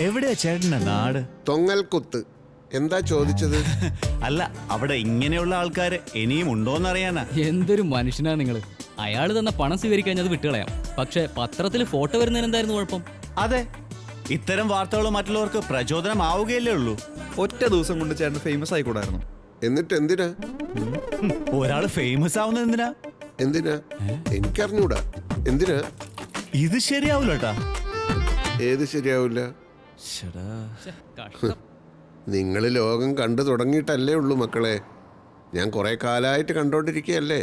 എവിടെയാ ചേട്ടന്റെ നാട്? തൊങ്ങൽക്കുത്ത്. എന്താ ചോദിച്ചത്? അല്ല, അവിടെ ഇങ്ങനെയുള്ള ആൾക്കാര് ഇനിയും ഉണ്ടോന്നറിയാനാ. എന്തൊരു മനുഷ്യനാ നിങ്ങള്. അയാൾ തന്ന പണം സ്വീകരിക്കാൻ അത് വിട്ടുകളയാം, പക്ഷെ പത്രത്തിൽ ഫോട്ടോ വരുന്നതിന് എന്തായിരുന്നു കുഴപ്പം? അതെ, ഇത്തരം വാർത്തകൾ മറ്റുള്ളവർക്ക് പ്രചോദനമാവുകയല്ലേ ഉള്ളൂ. ഒറ്റ ദിവസം കൊണ്ട് ചേട്ടൻ ഫേമസ് ആയിക്കൂടായിരുന്നു. എന്നിട്ട് എന്തിനാ ഒരാള് ഫേമസ് ആവുന്നത് എന്തിനാ? എന്തിനാ എനിക്കറിഞ്ഞൂടാ. എന്തിനാ? ഇത് ശരിയാവൂല കേട്ടാ. ഏത് ശരിയാവില്ല? നിങ്ങൾ ലോകം കണ്ടു തുടങ്ങിയിട്ടല്ലേ ഉള്ളൂ മക്കളെ. ഞാൻ കുറെ കാലമായിട്ട് കണ്ടോണ്ടിരിക്കുകയല്ലേ.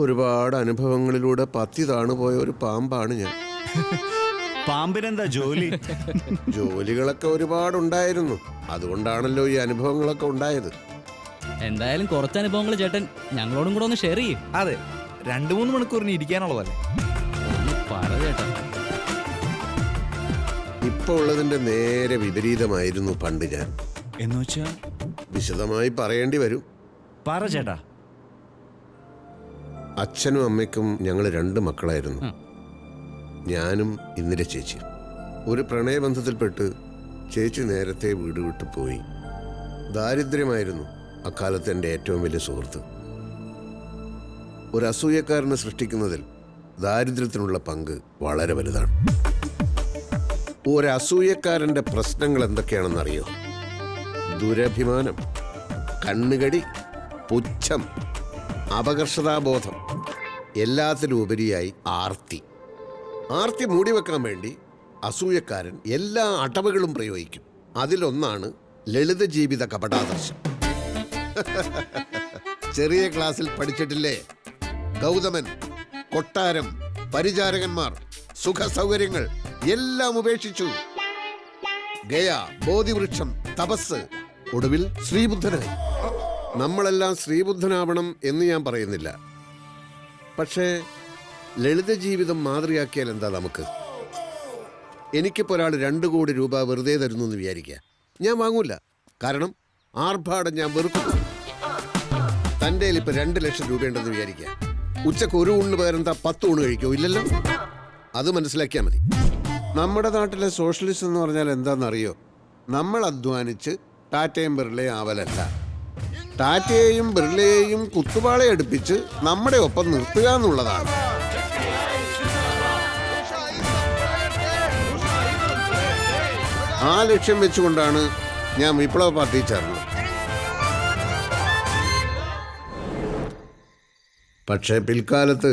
ഒരുപാട് അനുഭവങ്ങളിലൂടെ പത്തി താണുപോയ ഒരു പാമ്പാണ് ഞാൻ. പാമ്പിനെന്താ ജോലി? ജോലികളൊക്കെ ഒരുപാടുണ്ടായിരുന്നു, അതുകൊണ്ടാണല്ലോ ഈ അനുഭവങ്ങളൊക്കെ ഉണ്ടായത്. എന്തായാലും കുറച്ച് അനുഭവങ്ങൾ ചേട്ടൻ ഞങ്ങളോടും കൂടെ ഒന്ന് ഷെയർ ചെയ്യും. അതെ, 2-3 മണിക്കൂറിന് ഇരിക്കാനുള്ളതല്ലേ. പറ ചേട്ടാ. ഇപ്പൊ ഉള്ളതിന്റെ നേരെ വിപരീതമായിരുന്നു പണ്ട് ഞാൻ. എന്നുവെച്ചാ വിശദമായി പറയേണ്ടി വരും. പറ ചേട്ടാ. അച്ഛനും അമ്മയ്ക്കും ഞങ്ങൾ 2 മക്കളായിരുന്നു. ഞാനും ഇന്ദിര ചേച്ചി. ഒരു പ്രണയബന്ധത്തിൽപ്പെട്ട് ചേച്ചി നേരത്തെ വീട് വിട്ടു പോയി. ദാരിദ്ര്യമായിരുന്നു അക്കാലത്ത് എൻ്റെ ഏറ്റവും വലിയ സുഹൃത്ത്. ഒരു അസൂയക്കാരനെ സൃഷ്ടിക്കുന്നതിൽ ദാരിദ്ര്യത്തിനുള്ള പങ്ക് വളരെ വലുതാണ്. ഒരു അസൂയക്കാരൻ്റെ പ്രശ്നങ്ങൾ എന്തൊക്കെയാണെന്നറിയോ? ദുരഭിമാനം, കണ്ണുകടി, പുച്ഛം, അപകർഷതാബോധം, എല്ലാത്തിലും ഉപരിയായി ആർത്തി. ആർത്തി മൂടിവെക്കാൻ വേണ്ടി അസൂയക്കാരൻ എല്ലാ അടവുകളും പ്രയോഗിക്കും. അതിലൊന്നാണ് ലളിത ജീവിത കപടാദർശം. ചെറിയ ക്ലാസ്സിൽ പഠിച്ചിട്ടില്ലേ? ഗൗതമൻ, കൊട്ടാരം, പരിചാരകന്മാർ, സുഖ സൗകര്യങ്ങൾ എല്ലാം ഉപേക്ഷിച്ചു. ഗയ, ബോധിവൃക്ഷം, തപസ്, ഒടുവിൽ ശ്രീബുദ്ധനായി. നമ്മളെല്ലാം ശ്രീബുദ്ധനാവണം എന്ന് ഞാൻ പറയുന്നില്ല. പക്ഷേ ലളിത ജീവിതം മാതൃകയാക്കിയാൽ എന്താ നമുക്ക്? എനിക്കിപ്പോൾ ഒരാൾ 2 കോടി രൂപ വെറുതെ തരുന്നു എന്ന് വിചാരിക്കുക, ഞാൻ വാങ്ങൂല. കാരണം ആർഭാടം ഞാൻ വെറുക്കുന്നു. തൻ്റെ ഇപ്പം 2 ലക്ഷം രൂപയുണ്ടെന്ന് വിചാരിക്കുക, ഉച്ചക്ക് ഒരു ഊണിന് പകരം 10 ഊണ് കഴിക്കോ? ഇല്ലല്ലോ. അത് മനസ്സിലാക്കിയാൽ മതി. നമ്മുടെ നാട്ടിലെ സോഷ്യലിസ്റ്റ് എന്ന് പറഞ്ഞാൽ എന്താണെന്നറിയോ? നമ്മൾ അധ്വാനിച്ച് ടാറ്റയും ബിർളയും ആവലല്ല, ടാറ്റയെയും ബിർളയെയും കുത്തുപാളെ അടുപ്പിച്ച് നമ്മുടെ ഒപ്പം നിർത്തുക എന്നുള്ളതാണ്. ആ ലക്ഷ്യം വെച്ചുകൊണ്ടാണ് ഞാൻ വിപ്ലവ പാർട്ടി ചേർന്നത്. പക്ഷേ പിൽക്കാലത്ത്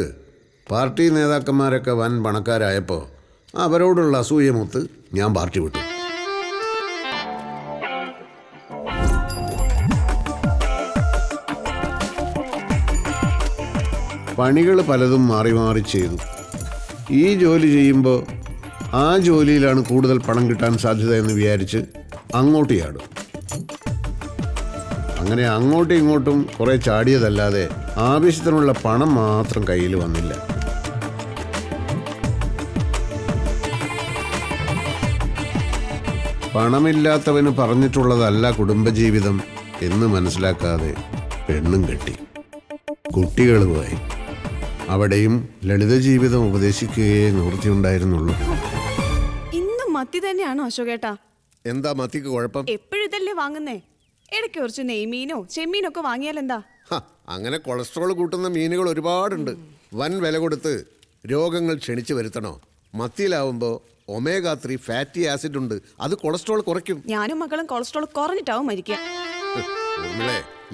പാർട്ടി നേതാക്കന്മാരൊക്കെ വൻ പണക്കാരായപ്പോൾ അവരോടുള്ള അസൂയമൊത്ത് ഞാൻ പാർട്ടി വിട്ടു. പണികൾ പലതും മാറി മാറി ചെയ്തു. ഈ ജോലി ചെയ്യുമ്പോൾ ആ ജോലിയിലാണ് കൂടുതൽ പണം കിട്ടാൻ സാധ്യത എന്ന് വിചാരിച്ച് അങ്ങോട്ട് ചാടും. അങ്ങനെ അങ്ങോട്ടും ഇങ്ങോട്ടും കുറേ ചാടിയതല്ലാതെ ആവശ്യത്തിനുള്ള പണം മാത്രം കയ്യിൽ വന്നില്ല. പണമില്ലാത്തവന് പറഞ്ഞിട്ടുള്ളതല്ല കുടുംബജീവിതം എന്ന് മനസ്സിലാക്കാതെ പെണ്ണും കെട്ടി, കുട്ടികളുമായി. അവിടെയും ലളിത ജീവിതം ഉപദേശിക്കുകയേ നിവൃത്തിയുണ്ടായിരുന്നുള്ളൂ. ഇന്നും മത്തി തന്നെയാണോ അശോകേട്ടാ? എന്താ മത്തിക്ക് കുഴപ്പം? എപ്പോഴും ഇതല്ലേ വാങ്ങുന്നേ? ഇടയ്ക്ക് കുറച്ച് നെയ്മീനോ ചെമ്മീനൊക്കെ വാങ്ങിയാലെന്താ? അങ്ങനെ കൊളസ്ട്രോൾ കൂട്ടുന്ന മീനുകൾ ഒരുപാടുണ്ട്. വൻ വില കൊടുത്ത് രോഗങ്ങൾ ക്ഷണിച്ചു വരുത്തണോ? മത്തിയിലാവുമ്പോൾ ഒമേഗ 3 ഫാറ്റി ആസിഡ് ഉണ്ട്, അത് കൊളസ്ട്രോൾ കുറയ്ക്കും. ഞാനും മക്കളും കൊളസ്ട്രോൾ കുറഞ്ഞിട്ടാവും മരിക്കുക.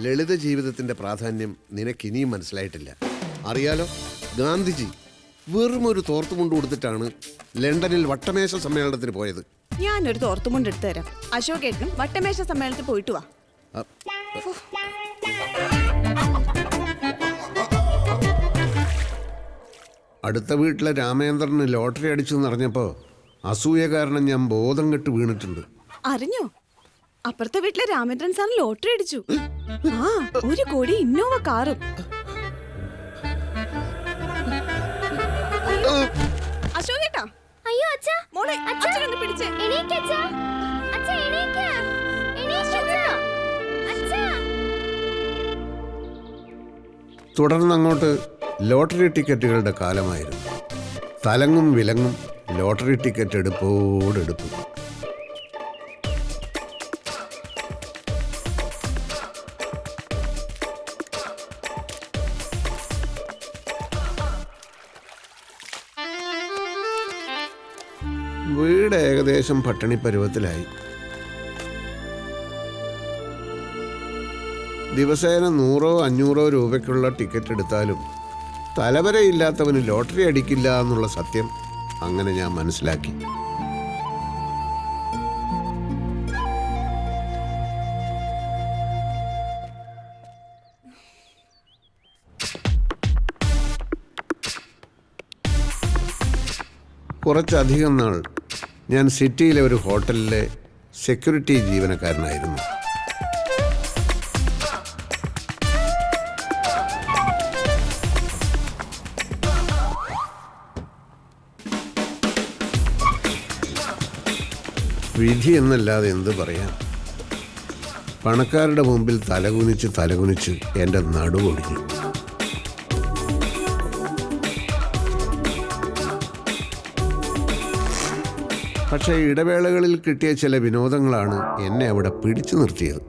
ലളിത ജീവിതത്തിന്റെ പ്രാധാന്യം നിനക്ക് ഇനിയും മനസ്സിലായിട്ടില്ല. അറിയാലോ, ഗാന്ധിജി വെറും ഒരു തോർത്തുമുണ്ട് കൊടുത്തിട്ടാണ് ലണ്ടനിൽ വട്ടമേശ സമ്മേളനത്തിന് പോയത്. ഞാനൊരു തോർത്തുമുണ്ട് എടുത്തു തരാം. അശോകേട്ടനും വട്ടമേശ സമ്മേളനത്തിൽ പോയിട്ട് വാ. അടുത്ത വീട്ടിലെ രാമേന്ദ്രന് ലോട്ടറി അടിച്ചു എന്നറിഞ്ഞപ്പോൾ അസൂയ കാരണം ഞാൻ ബോധം കെട്ട് വീണിട്ടുണ്ട്. അറിഞ്ഞോ? അപ്പുറത്തെ വീട്ടിലെ രാമേന്ദ്രൻ സാറിന് ലോട്ടറി അടിച്ചു. 1 കോടി ഇന്നോവ കാറും. അശോകേട്ടാ, അയ്യോ അച്ഛാ, മോളെ അച്ഛനൊന്ന് പിടിച്ചേ. എണീക്ക് അച്ഛാ, അച്ഛാ എണീക്ക്, എണീക്ക് അച്ഛാ. തുടർന്നങ്ങോട്ട് ലോട്ടറി ടിക്കറ്റുകളുടെ കാലമായിരുന്നു. തലങ്ങും വിലങ്ങും ലോട്ടറി ടിക്കറ്റ് എടുപ്പോടെടുപ്പ്. വീട് ഏകദേശം പട്ടിണി പരുവത്തിലായി. ദിവസേന 100-500 രൂപയ്ക്കുള്ള ടിക്കറ്റ് എടുത്താലും തലവരയില്ലാത്തവന് ലോട്ടറി അടിക്കില്ല എന്നുള്ള സത്യം അങ്ങനെ ഞാൻ മനസ്സിലാക്കി. കുറച്ചധികം നാൾ ഞാൻ സിറ്റിയിലെ ഒരു ഹോട്ടലിലെ സെക്യൂരിറ്റി ജീവനക്കാരനായിരുന്നു. വിധി എന്നല്ലാതെ എന്ത് പറയാൻ. പണക്കാരുടെ മുമ്പിൽ തലകുനിച്ച് എൻ്റെ നടുവൊടിഞ്ഞു. പക്ഷേ ഇടവേളകളിൽ കിട്ടിയ ചില വിനോദങ്ങളാണ് എന്നെ അവിടെ പിടിച്ചു നിർത്തിയത്.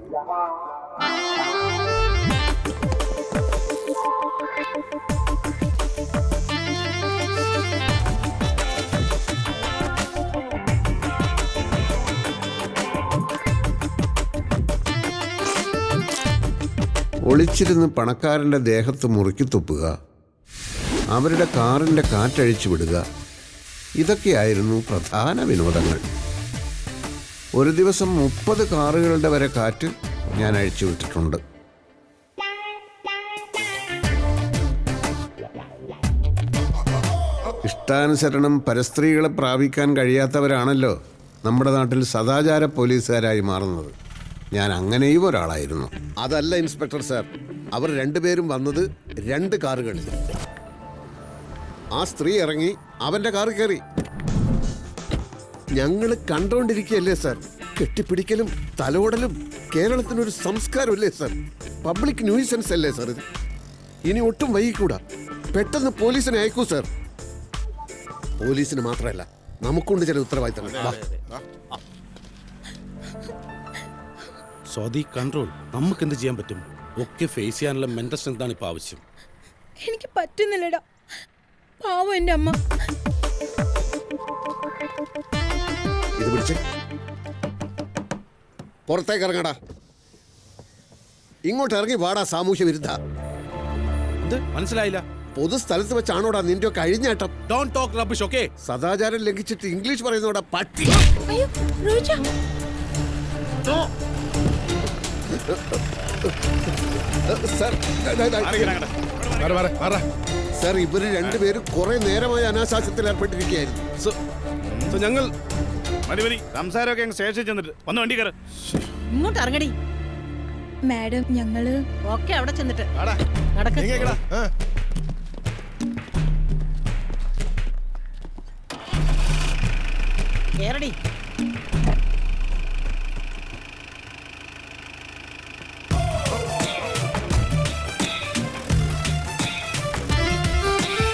ഒളിച്ചിരുന്ന് പണക്കാരൻ്റെ ദേഹത്ത് മുറുക്കി തുപ്പുക, അവരുടെ കാറിൻ്റെ കാറ്റഴിച്ചു വിടുക, ഇതൊക്കെയായിരുന്നു പ്രധാന വിനോദങ്ങൾ. ഒരു ദിവസം 30 കാറുകളുടെ വരെ കാറ്റ് ഞാൻ അഴിച്ചു വിട്ടിട്ടുണ്ട്. ഇഷ്ടാനുസരണം പരസ്ത്രീകളെ പ്രാപിക്കാൻ കഴിയാത്തവരാണല്ലോ നമ്മുടെ നാട്ടിൽ സദാചാര പോലീസുകാരായി മാറുന്നത്. ഞാൻ അങ്ങനെയും ഒരാളായിരുന്നു. അതല്ല ഇൻസ്പെക്ടർ സാർ, അവർ രണ്ടുപേരും വന്നത് 2 കാറുകളിൽ. ആ സ്ത്രീ ഇറങ്ങി അവന്റെ കാറിൽ കയറി. ഞങ്ങൾ കണ്ടോണ്ടിരിക്കുകയല്ലേ സാർ. കെട്ടിപ്പിടിക്കലും തലോടലും കേരളത്തിനൊരു സംസ്കാരമല്ലേ സാർ? പബ്ലിക് ന്യൂസൻസ് അല്ലേ സാർ ഇത്? ഇനി ഒട്ടും വൈകിക്കൂടാ. പെട്ടെന്ന് പോലീസിനെ അയക്കൂ സാർ. പോലീസിന് മാത്രമല്ല, നമുക്കുണ്ട് ചില ഉത്തരവാദിത്തങ്ങൾ. സ്വാതി, കൺട്രോൾ. നമുക്ക് എന്ത് ചെയ്യാൻ പറ്റും? ഒക്കെ ഫേസ് ചെയ്യാനുള്ള മെന്റൽ സ്ട്രെങ്ത് ആണ് ഇപ്പൊ ആവശ്യം. എനിക്ക് പറ്റുന്നില്ലടാ, പാവം എൻ്റെ അമ്മ. ഇത് പിടിച്ച് പുറത്തേക്ക് ഇറങ്ങടാ. ഇങ്ങോട്ട് ഇറങ്ങി വാടാ സാമൂഹ്യ വിരുദ്ധ. എന്ത് മനസ്സിലായില്ല? പൊതുസ്ഥലത്ത് വെച്ചാണോടാ നിന്റെ ഒക്കെ അഴിഞ്ഞാട്ടം? Don't talk rubbish, okay? സദാചാരം ലംഘിച്ചിട്ട് ഇംഗ്ലീഷ് പറയുന്നോടാ പട്ടി. അയ്യോ റോജ, സാർ, ഇവര് രണ്ടുപേരും കുറെ നേരമായി അനാശാസ്യത്തിൽ ഏർപ്പെട്ടിരിക്കുകയായിരുന്നു. ഞങ്ങൾ സംസാരമൊക്കെ സ്റ്റേഷനിൽ ചെന്നിട്ട് വന്ന് വണ്ടി കയറി ഇങ്ങോട്ട് ഇറങ്ങടി. മാഡം, ഞങ്ങള് ഒക്കെ അവിടെ ചെന്നിട്ട് കേറടി.